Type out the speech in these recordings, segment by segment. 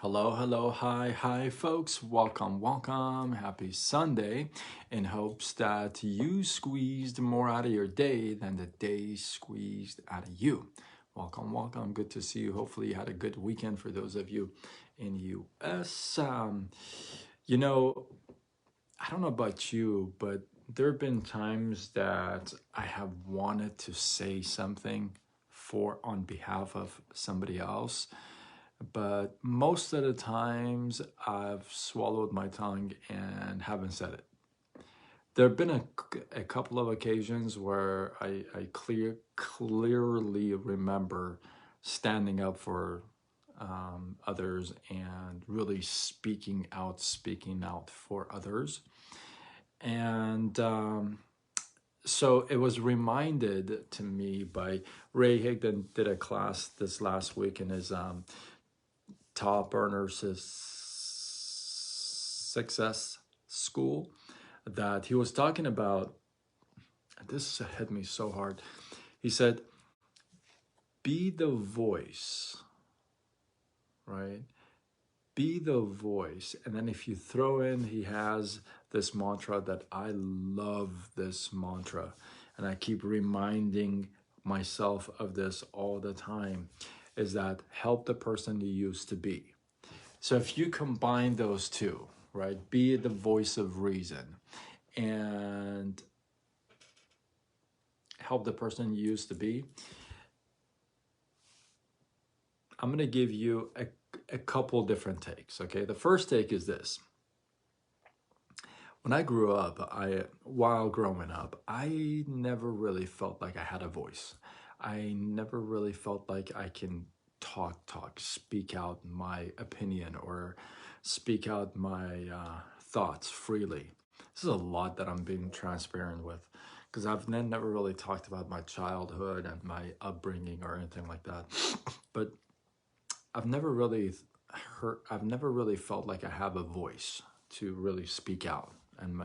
Hello, hello, hi, folks. Welcome. Happy Sunday. In hopes that you squeezed more out of your day than the day squeezed out of you. Welcome. Good to see you. Hopefully, you had a good weekend for those of you in US. You know, I don't know about you, but there have been times that I have wanted to say something on behalf of somebody else, but most of the times I've swallowed my tongue and haven't said it. There have been a couple of occasions where I clearly remember standing up for others and really speaking out for others. And so it was reminded to me by Ray Higdon did a class this last week in his Top Earners Success School that he was talking about. This hit me so hard. He said, be the voice, right? Be the voice. And then if you throw in, he has this mantra that I love this mantra. And I keep reminding myself of this all the time, is that help the person you used to be. So if you combine those two, right, be the voice of reason and help the person you used to be, I'm going to give you a couple different takes, okay? The first take is this. When I grew up, while growing up, I never really felt like I had a voice. I never really felt like I can speak out my opinion or speak out my thoughts freely. This is a lot that I'm being transparent with because I've never really talked about my childhood and my upbringing or anything like that. But I've never really felt like I have a voice to really speak out and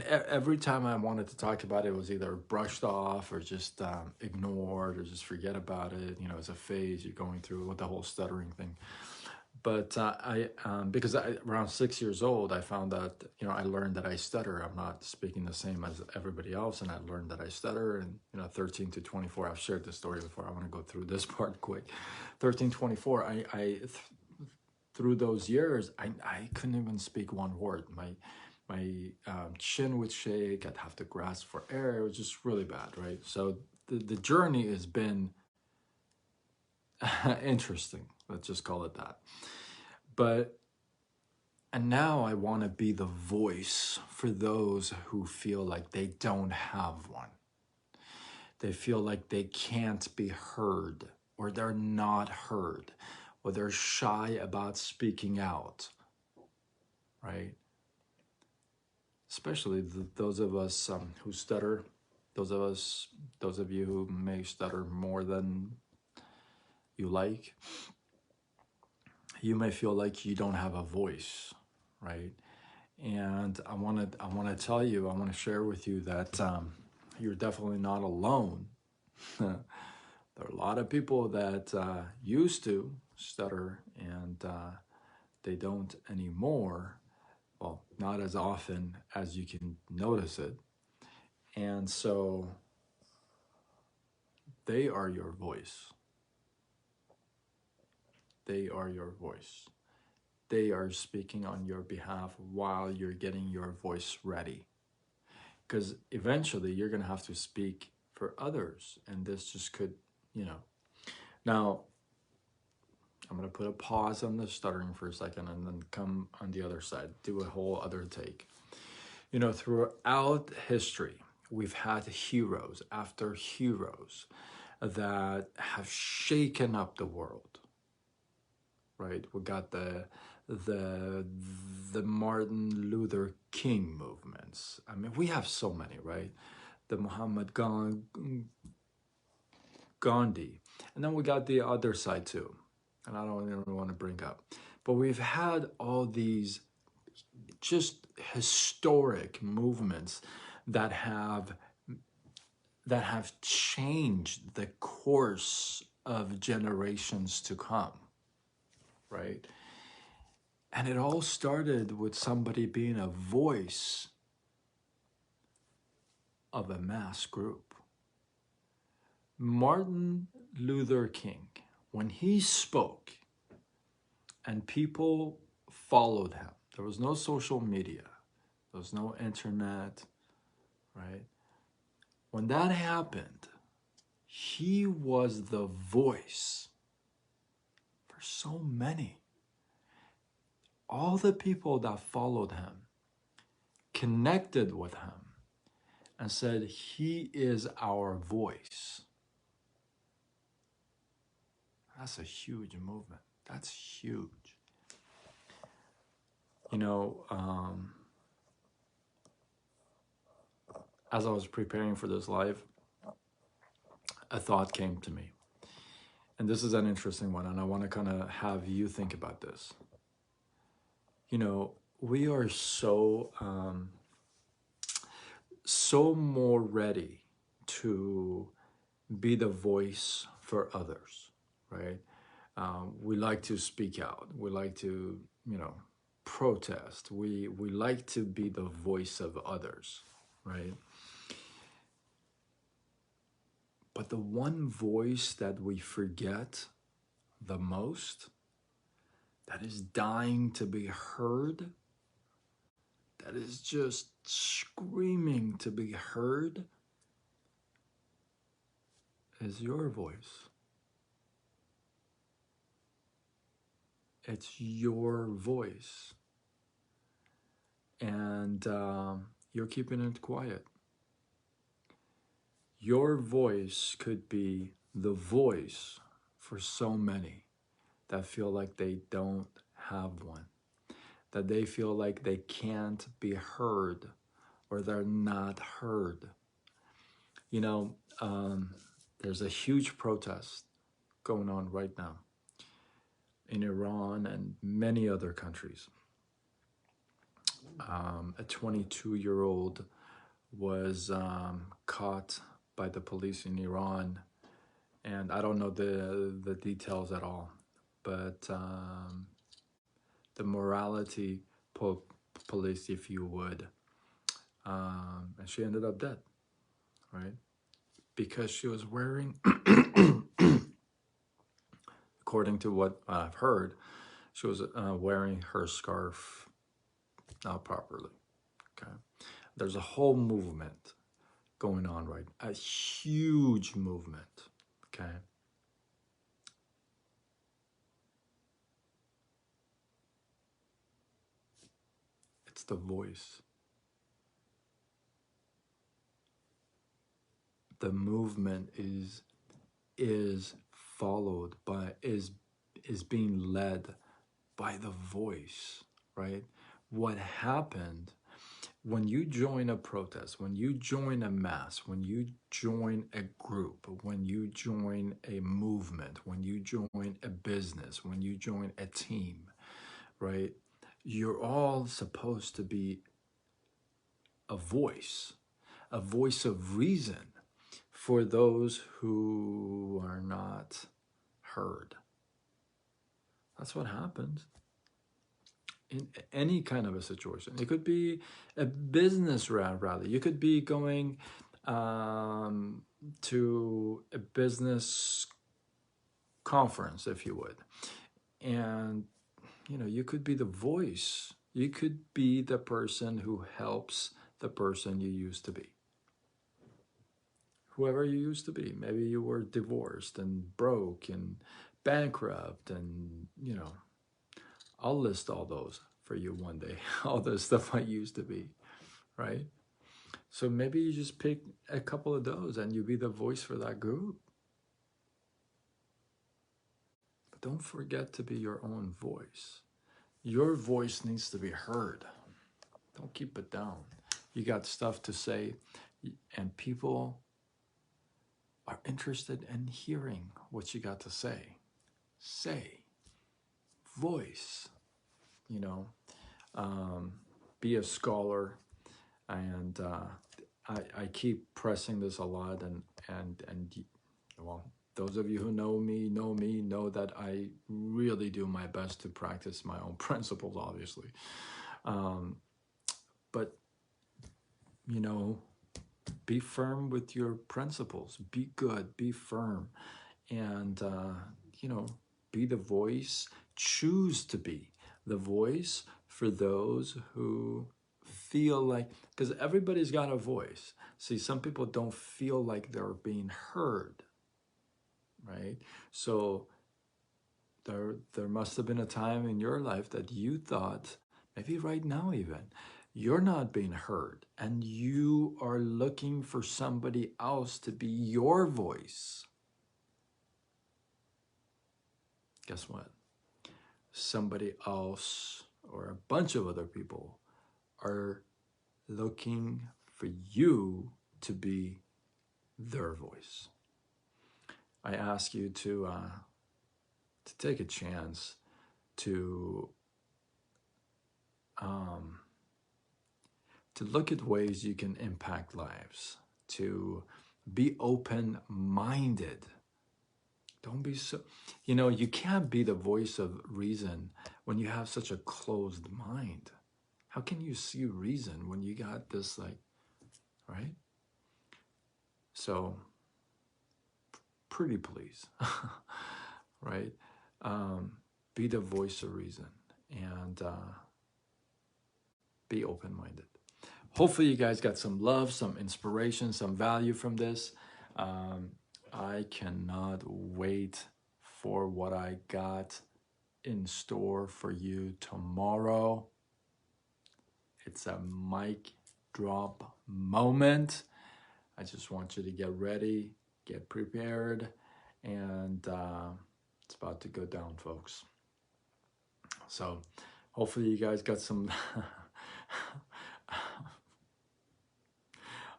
every time I wanted to talk about it, it was either brushed off or just ignored or just forget about it. You know, it's a phase you're going through with the whole stuttering thing. But because around 6 years old, I found that, I learned that I stutter. I'm not speaking the same as everybody else. And I learned that I stutter. And, 13 to 24, I've shared this story before. I want to go through this part quick. 13, 24, through those years, I couldn't even speak one word. My chin would shake. I'd have to grasp for air. It was just really bad, right? So the journey has been interesting. Let's just call it that. And now I want to be the voice for those who feel like they don't have one. They feel like they can't be heard, or they're not heard, or they're shy about speaking out, right? Especially those of us who stutter, those of you who may stutter more than you like. You may feel like you don't have a voice, right? And I want to share with you that you're definitely not alone. There are a lot of people that used to stutter and they don't anymore. Well, not as often as you can notice it. And so they are your voice. They are your voice. They are speaking on your behalf while you're getting your voice ready. Because eventually you're going to have to speak for others. And this just could, Now, I'm going to put a pause on the stuttering for a second and then come on the other side, do a whole other take. Throughout history, we've had heroes after heroes that have shaken up the world, right? We got the Martin Luther King movements. I mean, we have so many, right? The Muhammad Gandhi. And then we got the other side too. And I don't even want to bring up. But we've had all these just historic movements that have changed the course of generations to come. right? And it all started with somebody being a voice of a mass group. Martin Luther King, when he spoke and people followed him, there was no social media, there was no internet, right? When that happened, he was the voice for so many. All the people that followed him connected with him and said, he is our voice. That's a huge movement. That's huge. You know, as I was preparing for this live, a thought came to me. And this is an interesting one, and I want to kind of have you think about this. You know, we are so more ready to be the voice for others, right? We like to speak out. We like to, you know, protest. We like to be the voice of others, right? But the one voice that we forget the most, that is dying to be heard, that is just screaming to be heard, is your voice. It's your voice. And you're keeping it quiet. Your voice could be the voice for so many that feel like they don't have one, that they feel like they can't be heard or they're not heard. You know, there's a huge protest going on right now in Iran and many other countries. A 22-year-old was caught by the police in Iran, and I don't know the details at all, but the morality police, if you would, and she ended up dead, right? Because she was wearing, according to what I've heard, she was wearing her scarf not properly. Okay, there's a whole movement going on, right? A huge movement. Okay. It's the voice. The movement is followed by, is being led by the voice, right? What happened when you join a protest, when you join a mass, when you join a group, when you join a movement, when you join a business, when you join a team, right? You're all supposed to be a voice of reason for those who are not heard. That's what happens in any kind of a situation. It could be a business rally. You could be going to a business conference, if you would, and you know, you could be the voice. You could be the person who helps the person you used to be. Whoever you used to be. Maybe you were divorced and broke and bankrupt, and you know, I'll list all those for you one day, all the stuff I used to be, right? So maybe you just pick a couple of those and you be the voice for that group. But don't forget to be your own voice. Your voice needs to be heard. Don't keep it down. You got stuff to say, and people are interested in hearing what you got to say. Say, voice, you know, be a scholar. And I keep pressing this a lot, and well, those of you who know me, know that I really do my best to practice my own principles, obviously. But, you know, be firm with your principles. Be good, be firm. And, you know, be the voice. Choose to be the voice for those who feel like, because everybody's got a voice. See, some people don't feel like they're being heard, right? So there must have been a time in your life that you thought, maybe right now even, you're not being heard and you are looking for somebody else to be your voice. Guess what? Somebody else or a bunch of other people are looking for you to be their voice. I ask you to take a chance to look at ways you can impact lives, to be open-minded. Don't be so, you know, you can't be the voice of reason when you have such a closed mind. How can you see reason when you got this, like, right? So, pretty please, right? Be the voice of reason and be open-minded. Hopefully you guys got some love, some inspiration, some value from this. I cannot wait for what I got in store for you tomorrow. It's a mic drop moment. I just want you to get ready, get prepared, and it's about to go down, folks. So hopefully you guys got some...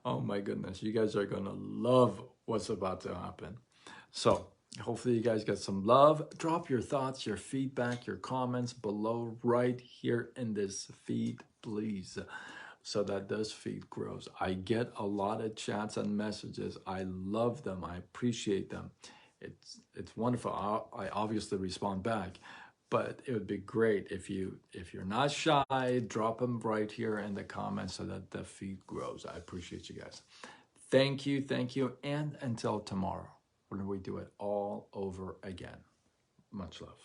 Oh my goodness, you guys are gonna love what's about to happen. So hopefully you guys got some love. Drop your thoughts, your feedback, your comments below right here in this feed, please, so that this feed grows. I get a lot of chats and messages. I love them. I appreciate them. It's wonderful. I obviously respond back. But it would be great if you're not shy, drop them right here in the comments so that the feed grows. I appreciate you guys. Thank you, and until tomorrow when we do it all over again. Much love.